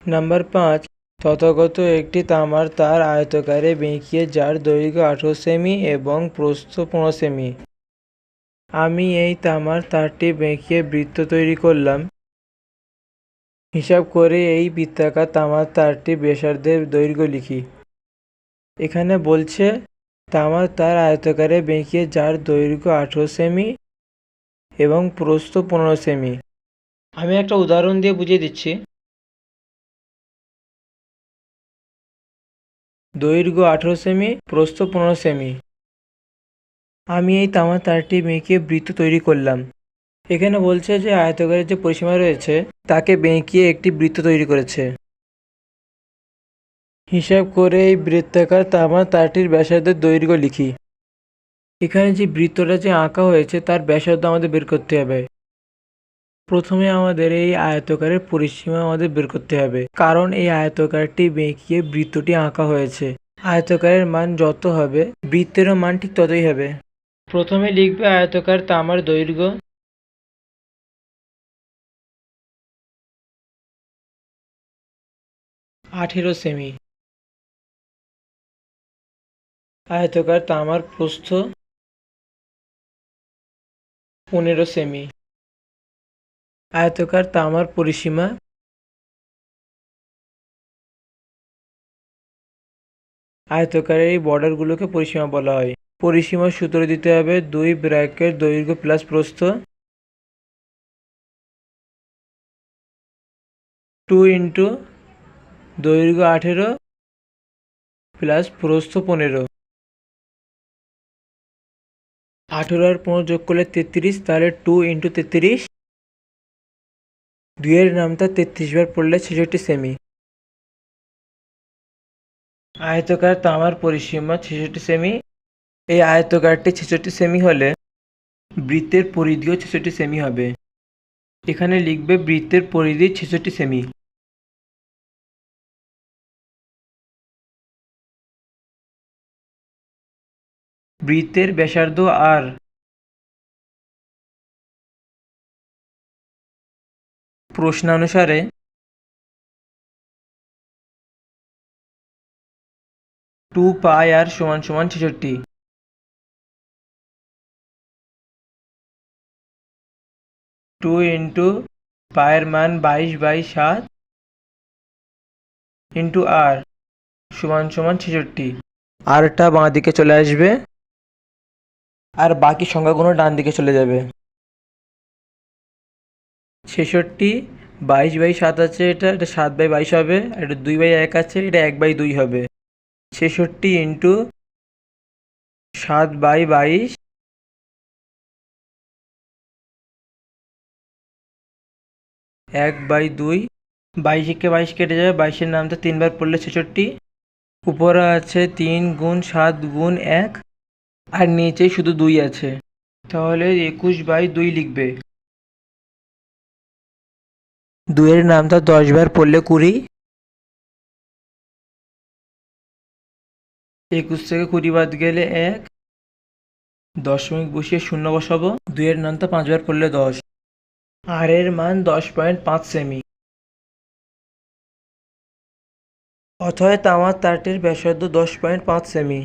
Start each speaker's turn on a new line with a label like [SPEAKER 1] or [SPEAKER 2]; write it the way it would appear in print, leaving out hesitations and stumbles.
[SPEAKER 1] Number ৫, Tathagata একটি তামার তার আয়তাকারে বেঁকিয়ে যার দৈর্ঘ্য ১৮ সেমি এবং প্রস্থ ১৫ সেমি। আমি এই তামার তারটি বেঁকিয়ে বৃত্ত তৈরি করলাম। হিসাব করে এই বৃত্তাকার তামার তারটির ব্যাসার্ধের দৈর্ঘ্য লিখি। এখানে বলছে তামার তার আয়তাকারে বেঁকিয়ে যার দৈর্ঘ্য ১৮ সেমি এবং প্রস্থ ১৫ সেমি। আমি একটা উদাহরণ দিয়ে বুঝিয়ে দিচ্ছি। দৈর্ঘ্য ১৮ সেমি, প্রস্থ ১৫ সেমি। আমি এই তামার তারটি বেঁকিয়ে বৃত্ত তৈরি করলাম। এখানে বলছে যে আয়তকারের যে পরিসীমা রয়েছে তাকে বেঁকিয়ে একটি বৃত্ত তৈরি করেছে। হিসাব করে এই বৃত্তাকার তামার তারটির ব্যাসার্ধের দৈর্ঘ্য লিখি। এখানে যে বৃত্তটা যে আঁকা হয়েছে তার ব্যাসার্ধ আমাদের বের করতে হবে। প্রথমে আমাদের এই আয়তকারের পরিসীমা আমাদের বের করতে হবে, কারণ এই আয়তকারটি বেঁকিয়ে বৃত্তটি আঁকা হয়েছে। আয়তকারের মান যত হবে বৃত্তেরও মান ঠিক ততই হবে। প্রথমে লিখবে আয়তকার তামার দৈর্ঘ্য। আঠেরো সেমি। আয়তকার তামার প্রস্থ ১৫ সেমি। আয়তকার তামার পরিসীমা আয়তকারের এই বর্ডারগুলোকে পরিসীমা বলা হয়। পরিসীমার সূত্র দিতে হবে ২ ব্র্যাকেট দৈর্ঘ্য প্লাস প্রস্থ 2 ইন্টু দৈর্ঘ্য ১৮ প্লাস প্রস্থ ১৫। ১৮ আর ১৫ যোগ করলে ৩৩, তাহলে 2 ইন্টু ৩৩। ২ এর নামটা ৩৩ বার পড়লে ৬৬ সেমি। আয়তকার তামার পরিসীমা ৬৬ সেমি। এই আয়তকারটি ৬৬ সেমি হলে বৃত্তের পরিধিও ৬৬ সেমি হবে। এখানে লিখবে বৃত্তের পরিধি ৬৬ সেমি। বৃত্তের ব্যাসার্ধ আর। প্রশ্নানুসারে 2 পাই আর সমান সমান ৬৬। 2 ইন্টু পায়ের মান 22/7 ইন্টু আর সমান সমান ৬৬। আরটা বাঁ দিকে চলে আসবে আর বাকি সংখ্যাগুলো ডান দিকে চলে যাবে। ৬৬ 22/7 আছে, এটা 7/22 হবে। আর এটা 2/1 আছে, এটা 1/2 হবে। ৬৬ ইন্টু 7/22 1/2। 22 কে 22 কেটে যাবে, 22-এর নামটা 3 বার পড়লে ৬৬। উপরে আছে 3 গুণ 7 গুণ 1 আর নিচে শুধু 2 আছে, তাহলে 21/2 লিখবে। 2 এর নামটা 10 বার পড়লে 20। 21 থেকে 20 বাদ গেলে 1, দশমিক বসিয়ে শূন্য বসাবো। 2 এর নামটা 5 বার পড়লে 10। আর এর মান 10.5 সেমি। অতএব তামার তারটির ব্যাসার্ধ 10.5 সেমি।